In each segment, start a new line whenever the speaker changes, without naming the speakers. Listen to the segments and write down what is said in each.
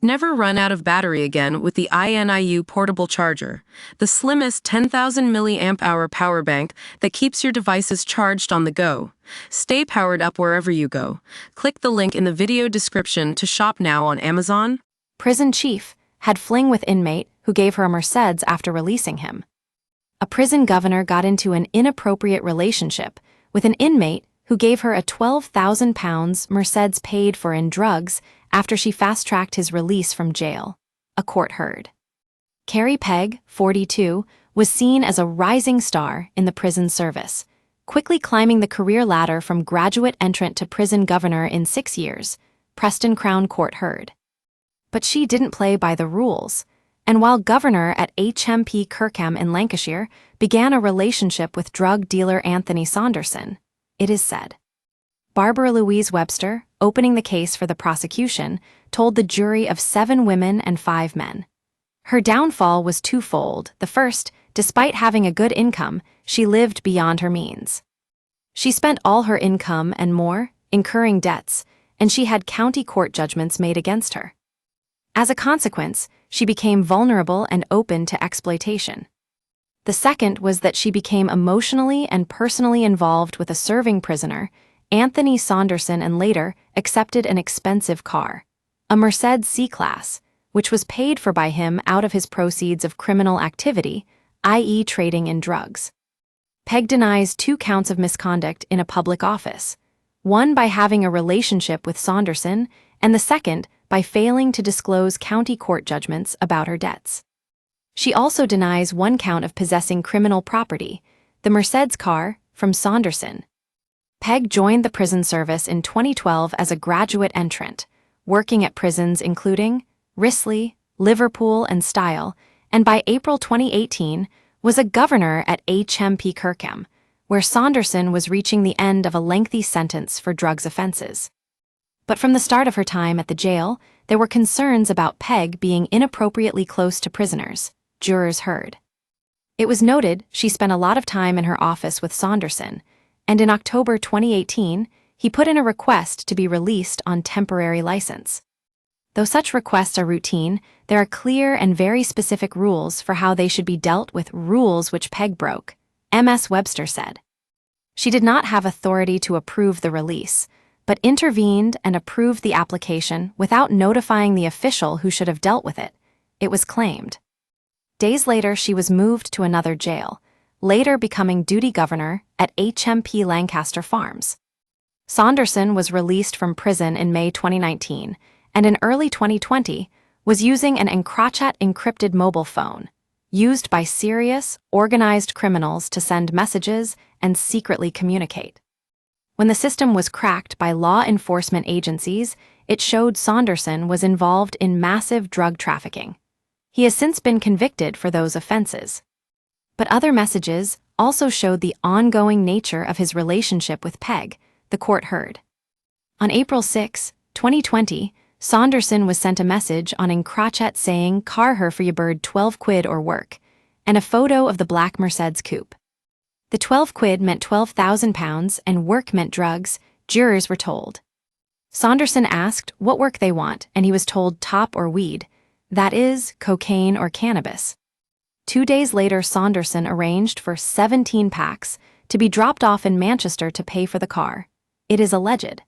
Never run out of battery again with the INIU portable charger, the slimmest 10,000 milliamp hour power bank that keeps your devices charged on the go. Stay powered up wherever you go. Click the link in the video description to shop now on Amazon.
Prison chief had fling with inmate who gave her a Mercedes after releasing him. A prison governor got into an inappropriate relationship with an inmate who gave her a £12,000 Mercedes paid for in drugs after she fast-tracked his release from jail, a court heard. Carrie Pegg, 42, was seen as a rising star in the prison service, quickly climbing the career ladder from graduate entrant to prison governor in 6 years, Preston Crown Court heard. But she didn't play by the rules, and while governor at HMP Kirkham in Lancashire began a relationship with drug dealer Anthony Saunderson, it is said. Barbara Louise Webster, opening the case for the prosecution, told the jury of 7 women and 5 men. Her downfall was twofold. The first, despite having a good income, she lived beyond her means. She spent all her income and more, incurring debts, and she had county court judgments made against her. As a consequence, she became vulnerable and open to exploitation. The second was that she became emotionally and personally involved with a serving prisoner, Anthony Saunderson, and later accepted an expensive car, a Mercedes C-Class, which was paid for by him out of his proceeds of criminal activity, i.e. trading in drugs. Pegg denies 2 counts of misconduct in a public office, one by having a relationship with Saunderson, and the second by failing to disclose county court judgments about her debts. She also denies 1 count of possessing criminal property, the Mercedes car, from Saunderson. Pegg joined the prison service in 2012 as a graduate entrant, working at prisons including Risley, Liverpool, and Style, and by April 2018 was a governor at HMP Kirkham, where Saunderson was reaching the end of a lengthy sentence for drugs offenses. But from the start of her time at the jail, there were concerns about Pegg being inappropriately close to prisoners, jurors heard. It was noted she spent a lot of time in her office with Saunderson, and in October 2018, he put in a request to be released on temporary license. Though such requests are routine, there are clear and very specific rules for how they should be dealt with, rules which Pegg broke, MS Webster said. She did not have authority to approve the release, but intervened and approved the application without notifying the official who should have dealt with it, it was claimed. Days later, she was moved to another jail, later becoming duty governor at HMP Lancaster Farms. Saunderson was released from prison in May 2019, and in early 2020 was using an Encrochat encrypted mobile phone, used by serious, organized criminals to send messages and secretly communicate. When the system was cracked by law enforcement agencies, it showed Saunderson was involved in massive drug trafficking. He has since been convicted for those offenses. But other messages also showed the ongoing nature of his relationship with Pegg, the court heard. On April 6, 2020, Saunderson was sent a message on Encrochat saying "Car her for your bird 12 quid or work," and a photo of the black Mercedes coupe. The 12 quid meant £12,000 and work meant drugs, jurors were told. Saunderson asked what work they want, and he was told top or weed, that is, cocaine or cannabis. 2 days later, Saunderson arranged for 17 packs to be dropped off in Manchester to pay for the car. It is alleged.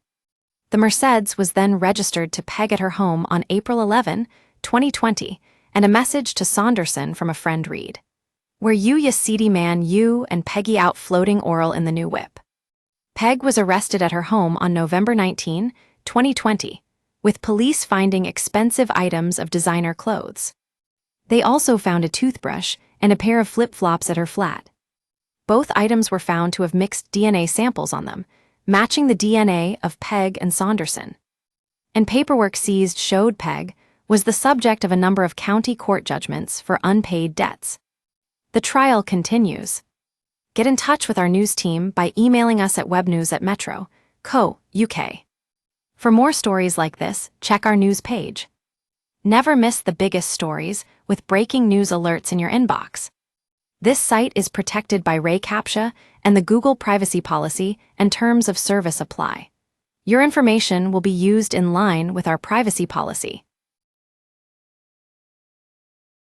The Mercedes was then registered to Pegg at her home on April 11, 2020, and a message to Saunderson from a friend read, "Where you seedy man, you and Peggy out floating oral in the new whip." Pegg was arrested at her home on November 19, 2020, with police finding expensive items of designer clothes. They also found a toothbrush and a pair of flip-flops at her flat. Both items were found to have mixed DNA samples on them, matching the DNA of Pegg and Saunderson. And paperwork seized showed Pegg was the subject of a number of county court judgments for unpaid debts. The trial continues. Get in touch with our news team by emailing us at webnews@metro.co.uk. For more stories like this, check our news page. Never miss the biggest stories with breaking news alerts in your inbox. This site is protected by RayCAPTCHA and the Google privacy policy and terms of service apply. Your information will be used in line with our privacy policy.